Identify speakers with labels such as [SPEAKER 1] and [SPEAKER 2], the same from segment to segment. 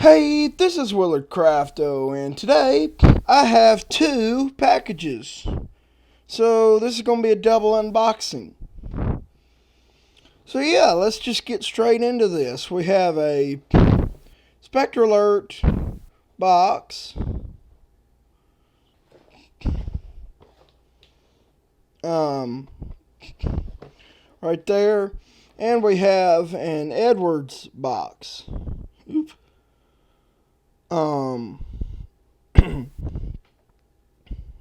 [SPEAKER 1] Hey, this is Willard Crafto, and today I have two packages. So this is going to be a double unboxing. So yeah, let's just get straight into this. We have a SpectrAlert box. Right there. And we have an Edwards box. Oop.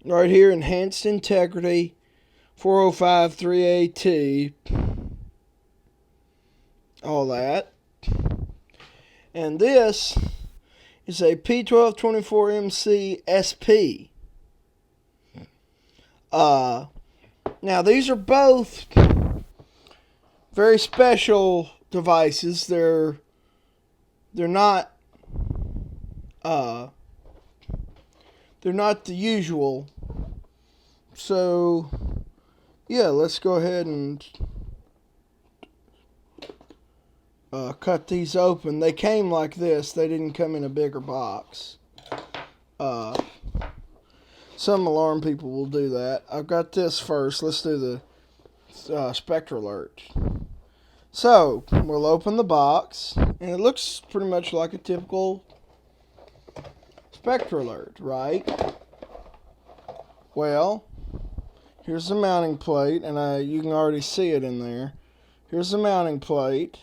[SPEAKER 1] Right here, enhanced integrity, 405 3AT, all that. And this is a P1224MC SP. Now these are both very special devices. They're not the usual. So yeah, let's go ahead and cut these open. They came like this. They didn't come in a bigger box. Some alarm people will do that. I've got this first. Let's do the SpectrAlert. So we'll open the box, and it looks pretty much like a typical SpectrAlert, right? Well, here's the mounting plate, and you can already see it in there. Here's the mounting plate.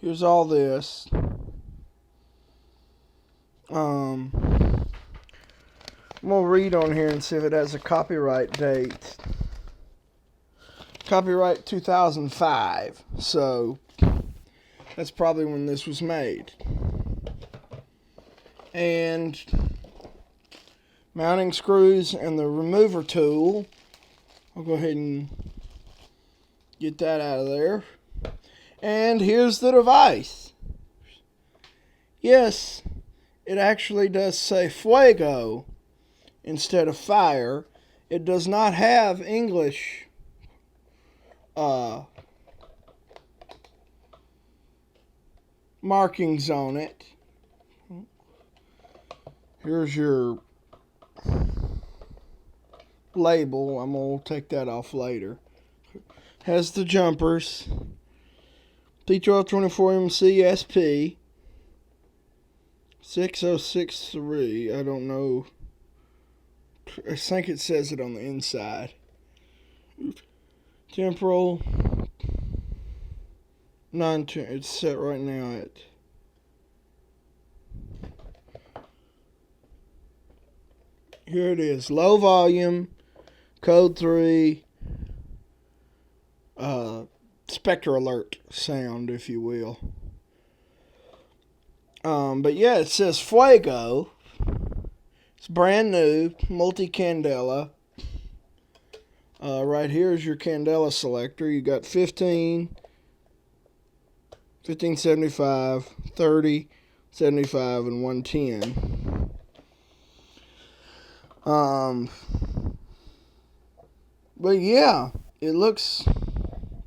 [SPEAKER 1] Here's all this. I'm gonna read on here and see if it has a copyright date. Copyright 2005. So that's probably when this was made. And mounting screws and the remover tool. I'll go ahead and get that out of there. And here's the device. Yes, it actually does say fuego instead of fire. It does not have English markings on it. Here's your label. I'm going to take that off later. Has the jumpers. P1224MC SP 6063. I don't know. I think it says it on the inside. Temporal. It's set right now at here it is. Low volume. Code 3. SpectrAlert sound, if you will. But yeah, it says Fuego. It's brand new, multi-candela. Right here is your candela selector. You got 15, 1575, 30, 75, and 110. But yeah, it looks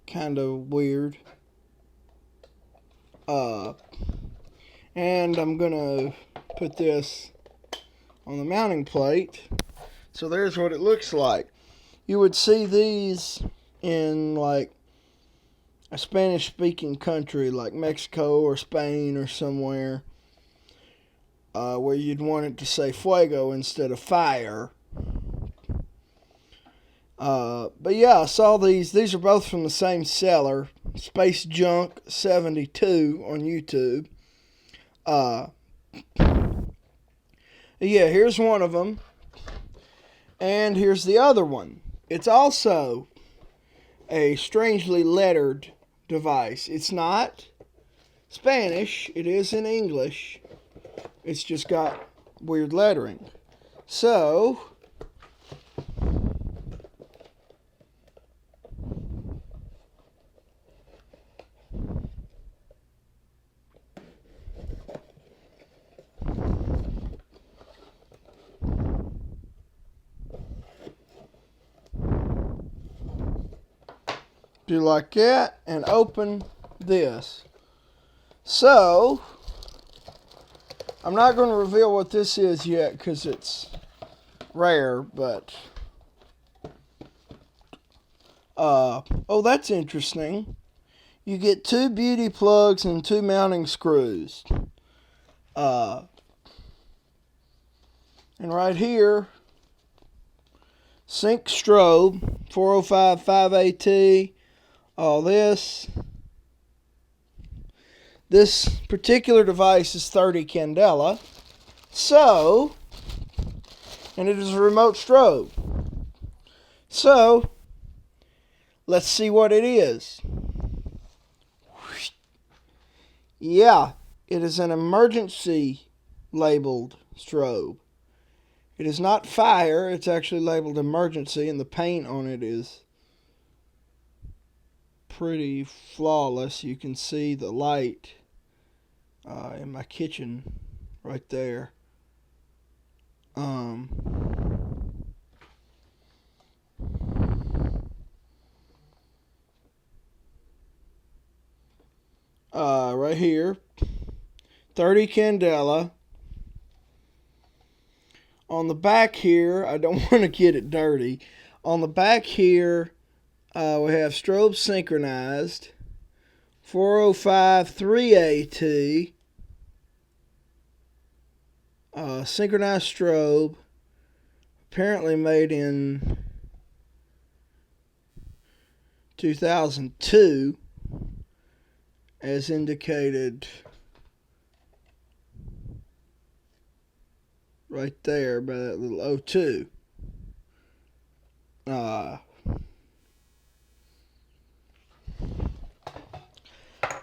[SPEAKER 1] kind of weird. And I'm gonna put this on the mounting plate. So there's what it looks like. You would see these in like a Spanish speaking country like Mexico or Spain or somewhere, where you'd want it to say fuego instead of fire. But yeah, I saw these. These are both from the same seller, Space Junk 72 on YouTube. Yeah, here's one of them, and here's the other one. It's also a strangely lettered device. It's not Spanish. It is in English. It's just got weird lettering. So do like that and open this. So I'm not going to reveal what this is yet because it's rare, but oh, that's interesting. You get 2 beauty plugs and 2 mounting screws. And right here, sync strobe, 405 5AT, all this. This particular device is 30 candela. So, and it is a remote strobe. So, let's see what it is. Yeah, it is an emergency labeled strobe. It is not fire, it's actually labeled emergency, and the paint on it is pretty flawless. You can see the light in my kitchen right there. Right here, 30 candela. On the back here, I don't want to get it dirty. On the back here, we have strobe synchronized, 405 3AT, synchronized strobe, apparently made in 2002, as indicated right there by that little O2. Now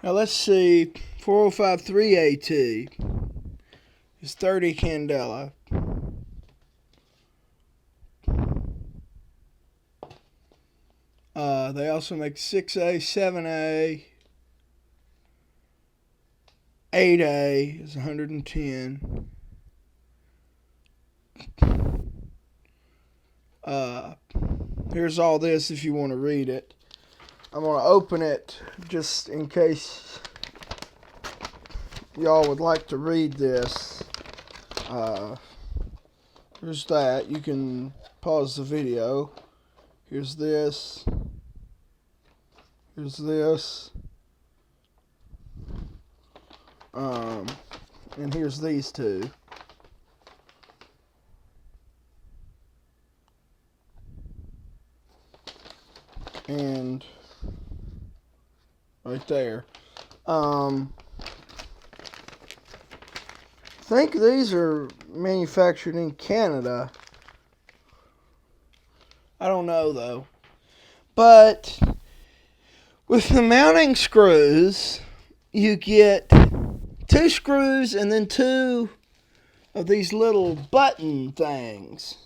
[SPEAKER 1] let's see, 405 3AT is 30 candela. They also make 6A, 7A, 8A is 110. Here's all this if you want to read it. I'm going to open it just in case y'all would like to read this. Here's that. You can pause the video. Here's this. Here's this. And here's these two. And right there. I think these are manufactured in Canada. I don't know though. But with the mounting screws, you get 2 screws and then 2 of these little button things.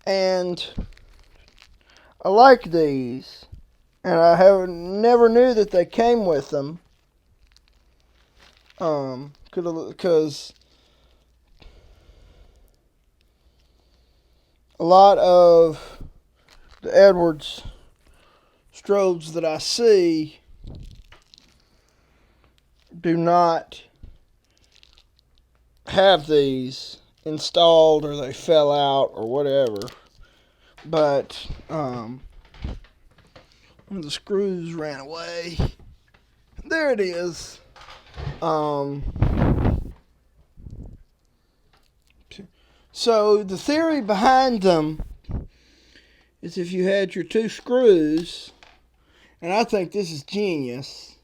[SPEAKER 1] And I like these, and I never knew that they came with them. Because a lot of the Edwards strobes that I see do not have these installed, or they fell out or whatever. But one of the screws ran away. There it is. So the theory behind them is if you had your 2 screws, and I think this is genius.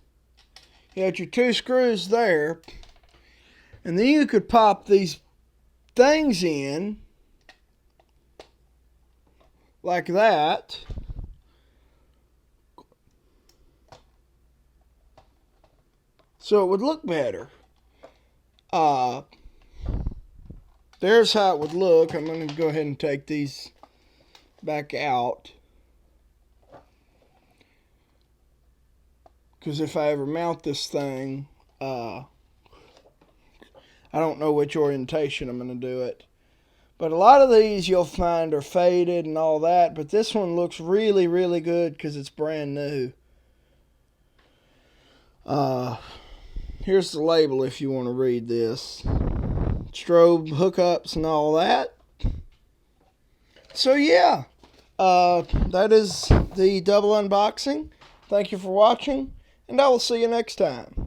[SPEAKER 1] You had your 2 screws there, and then you could pop these things in like that. So it would look better. There's how it would look. I'm going to go ahead and take these back out. Because if I ever mount this thing, I don't know which orientation I'm going to do it. But a lot of these you'll find are faded and all that, but this one looks really, really good because it's brand new. Here's the label if you want to read this. Strobe hookups and all that. So yeah, that is the double unboxing. Thank you for watching, and I will see you next time.